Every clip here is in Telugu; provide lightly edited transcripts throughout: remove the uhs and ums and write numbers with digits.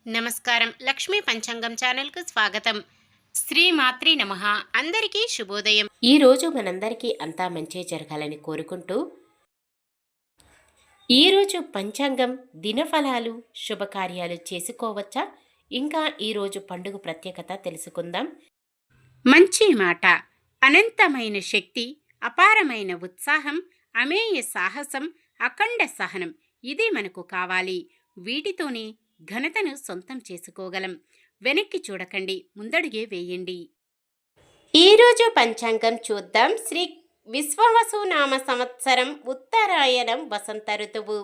నమస్కారం. లక్ష్మీ పంచాంగం ఛానల్‌కు స్వాగతం. శ్రీమాత్రే నమః. అందరికీ శుభోదయం. ఈరోజు మనందరికీ అంతా మంచే జరగాలని కోరుకుంటూ ఈరోజు పంచాంగం దినఫలాలు శుభకార్యాలు చేసుకోవచ్చా? ఇంకా ఈరోజు పండుగ ప్రత్యేకత తెలుసుకుందాం. మంచి మాట, అనంతమైన శక్తి, అపారమైన ఉత్సాహం, అమేయ సాహసం, అఖండ సహనం ఇది మనకు కావాలి. వీటితోనే ఘనతను సొంతం చేసుకోగలం. వెనక్కి చూడకండి, ముందడుగే వేయండి. ఈరోజు పంచాంగం చూద్దాం. శ్రీ విశ్వావసునామ సంవత్సరం ఉత్తరాయణం వసంత ఋతువు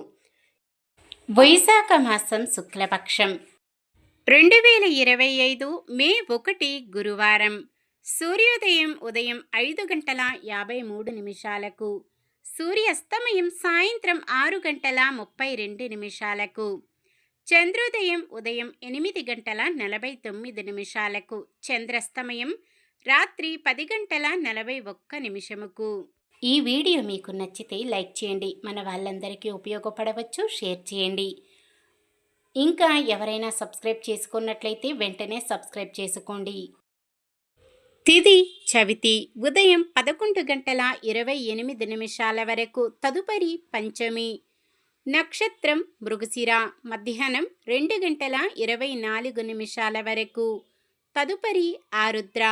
వైశాఖ మాసం శుక్లపక్షం 2025 మే 1 గురువారం. సూర్యోదయం ఉదయం 5:53 సూర్యాస్తమయం సాయంత్రం 6:32 చంద్రోదయం ఉదయం 8:49 చంద్రాస్తమయం రాత్రి 10:41 ఈ వీడియో మీకు నచ్చితే లైక్ చేయండి. మన వాళ్ళందరికీ ఉపయోగపడవచ్చు. షేర్ చేయండి. ఇంకా ఎవరైనా సబ్స్క్రైబ్ చేసుకున్నట్లయితే వెంటనే సబ్స్క్రైబ్ చేసుకోండి. తిథి చవితి ఉదయం 11:28 వరకు, తదుపరి పంచమి. నక్షత్రం మృగశిర మధ్యాహ్నం 2:24 వరకు, తదుపరి ఆరుద్ర.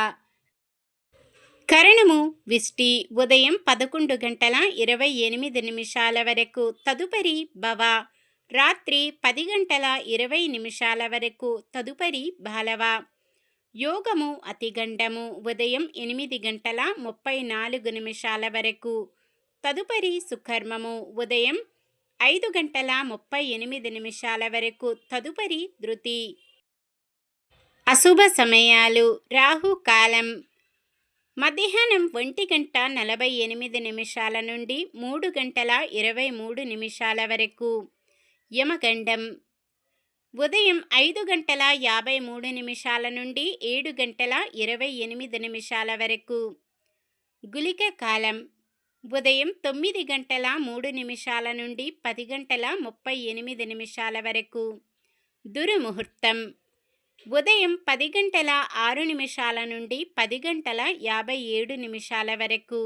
కరణము విష్టి ఉదయం 11:28 వరకు, తదుపరి భవ. రాత్రి 10:20 వరకు, తదుపరి బాలవ. యోగము అతిగండము ఉదయం 8:34 వరకు, తదుపరి సుకర్మము ఉదయం 5:38 వరకు, తదుపరి ధృతి. అశుభ సమయాలు రాహుకాలం మధ్యాహ్నం 1:48 నుండి 3:23 వరకు. యమగండం ఉదయం 5:53 నుండి 7:28 వరకు. గుళిక కాలం ఉదయం 9:03 నుండి 10:38 వరకు. దుర్ముహూర్తం ఉదయం 10:06 నుండి 10:57 వరకు.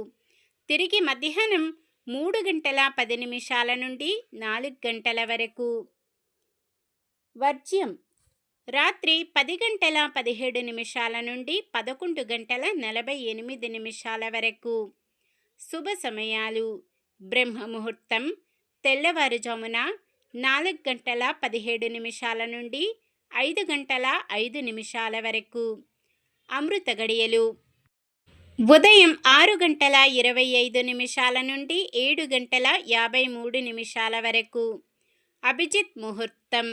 తిరిగి మధ్యాహ్నం 3:10 నుండి 4 వరకు. వర్జ్యం రాత్రి 10:17 నుండి 11:48 వరకు. శుభ సమయాలు బ్రహ్మముహూర్తం తెల్లవారుజామున 4:17 నుండి 5:05 వరకు. అమృత గడియలు ఉదయం 6:25 నుండి 7:53 వరకు. అభిజిత్ ముహూర్తం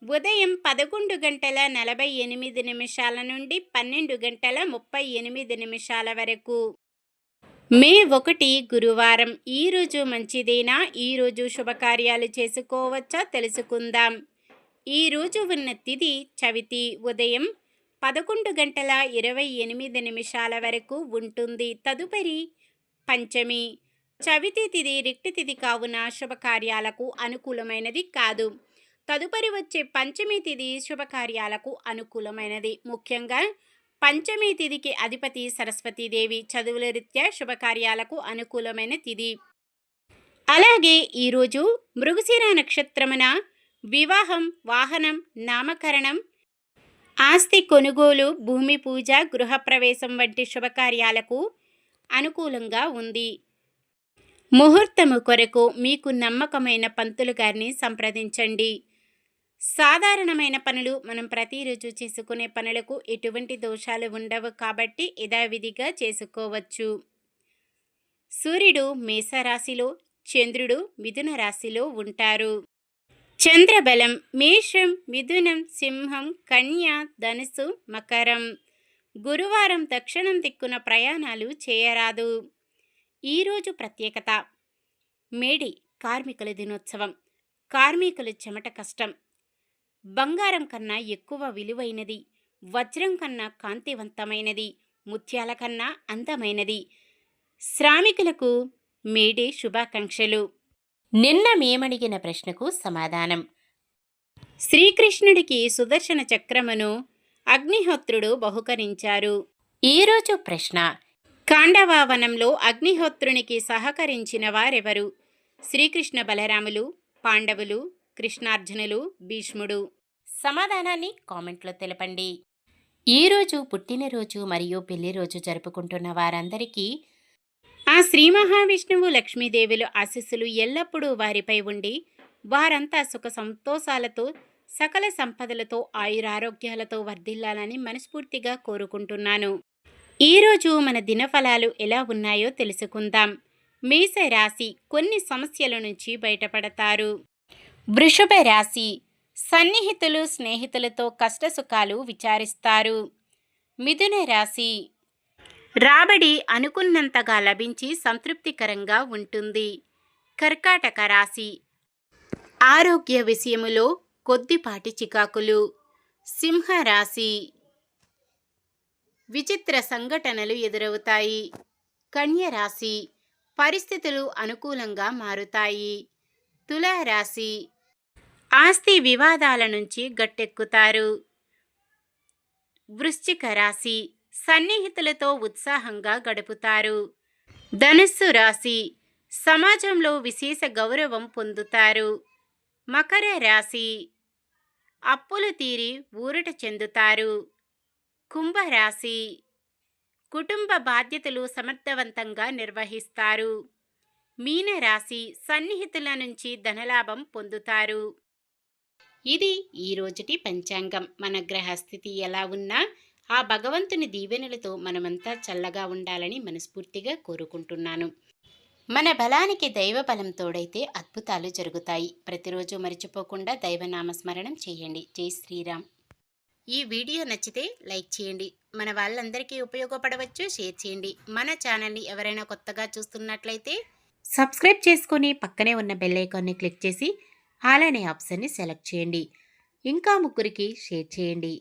ఉదయం 11:48 నుండి 12:38 వరకు. మే 1 గురువారం. ఈరోజు మంచిదేనా? ఈరోజు శుభకార్యాలు చేసుకోవచ్చా? తెలుసుకుందాం. ఈరోజు ఉన్న తిథి చవితి ఉదయం 11:28 వరకు ఉంటుంది, తదుపరి పంచమి. చవితి తిథి రిక్తి తిథి కావున శుభకార్యాలకు అనుకూలమైనది కాదు. తదుపరి వచ్చే పంచమి తిథి శుభకార్యాలకు అనుకూలమైనది. ముఖ్యంగా పంచమి తిథికి అధిపతి సరస్వతీదేవి. చదువుల రీత్యా శుభకార్యాలకు అనుకూలమైన తిథి. అలాగే ఈరోజు మృగశిర నక్షత్రమున వివాహం, వాహనం, నామకరణం, ఆస్తి కొనుగోలు, భూమి పూజ, గృహప్రవేశం వంటి శుభకార్యాలకు అనుకూలంగా ఉంది. ముహూర్తము కొరకు మీకు నమ్మకమైన పంతులు గారిని సంప్రదించండి. సాధారణమైన పనులు, మనం ప్రతిరోజు చేసుకునే పనులకు ఎటువంటి దోషాలు ఉండవు కాబట్టి యథావిధిగా చేసుకోవచ్చు. సూర్యుడు మేషరాశిలో, చంద్రుడు మిథున రాశిలో ఉంటారు. చంద్రబలం మేషం, మిథునం, సింహం, కన్య, ధనుసు, మకరం. గురువారం దక్షిణం దిక్కున ప్రయాణాలు చేయరాదు. ఈరోజు ప్రత్యేకత మేడి కార్మికుల దినోత్సవం. కార్మికుల చెమట కష్టం బంగారం కన్నా ఎక్కువ విలువైనది, వజ్రం కన్నా కాంతివంతమైనది, ముత్యాల కన్నా అందమైనది. శ్రామికులకు మేడే శుభాకాంక్షలు. నిన్న మేమడిగిన ప్రశ్నకు సమాధానం. శ్రీకృష్ణుడికి సుదర్శన చక్రమును అగ్నిహోత్రుడు బహుకరించారు. ఈరోజు ప్రశ్న: ఖాండవావనంలో అగ్నిహోత్రునికి సహకరించిన వారెవరు? శ్రీకృష్ణ బలరాములు, పాండవులు, కృష్ణార్జునులు, భీష్ముడు. సమాధానాన్ని కామెంట్లో తెలపండి. ఈరోజు పుట్టినరోజు మరియు పెళ్లి రోజు జరుపుకుంటున్న వారందరికీ ఆ శ్రీ మహావిష్ణువు లక్ష్మీదేవుల ఆశీస్సులు ఎల్లప్పుడూ వారిపై ఉండి వారంతా సుఖ సంతోషాలతో సకల సంపదలతో ఆయురారోగ్యాలతో వర్ధిల్లాలని మనస్ఫూర్తిగా కోరుకుంటున్నాను. ఈరోజు మన దినఫలాలు ఎలా ఉన్నాయో తెలుసుకుందాం. మేష రాశి కొన్ని సమస్యల నుంచి బయటపడతారు. వృషభ రాశి సన్నిహితులు స్నేహితులతో కష్టసుఖాలు విచారిస్తారు. మిథున రాశి రాబడి అనుకున్నంతగా లభించి సంతృప్తికరంగా ఉంటుంది. కర్కాటక రాశి ఆరోగ్య విషయములో కొద్దిపాటి చికాకులు. సింహరాశి విచిత్ర సంఘటనలు ఎదురవుతాయి. కన్యరాశి పరిస్థితులు అనుకూలంగా మారుతాయి. తులారాశి ఆస్తి వివాదాల నుంచి గట్టెక్కుతారు. వృశ్చిక రాశి సన్నిహితులతో ఉత్సాహంగా గడుపుతారు. ధనుస్సు రాశి సమాజంలో విశేష గౌరవం పొందుతారు. మకర రాశి అప్పులు తీరి ఊరట చెందుతారు. కుంభరాశి కుటుంబ బాధ్యతలు సమర్థవంతంగా నిర్వహిస్తారు. మీనరాశి సన్నిహితుల నుంచి ధనలాభం పొందుతారు. ఇది ఈరోజుటి పంచాంగం. మన గ్రహస్థితి ఎలా ఉన్నా ఆ భగవంతుని దీవెనలతో మనమంతా చల్లగా ఉండాలని మనస్ఫూర్తిగా కోరుకుంటున్నాను. మన బలానికి దైవ బలం తోడైతే అద్భుతాలు జరుగుతాయి. ప్రతిరోజు మర్చిపోకుండా దైవనామస్మరణం చేయండి. జై శ్రీరామ్. ఈ వీడియో నచ్చితే లైక్ చేయండి. మన వాళ్ళందరికీ ఉపయోగపడవచ్చు, షేర్ చేయండి. మన ఛానల్ని ఎవరైనా కొత్తగా చూస్తున్నట్లయితే సబ్స్క్రైబ్ చేసుకొని పక్కనే ఉన్న బెల్ ఐకాన్ని క్లిక్ చేసి ఆల్ అనే ఆప్షన్ని సెలెక్ట్ చేయండి. ఇంకా ముగ్గురికి షేర్ చేయండి.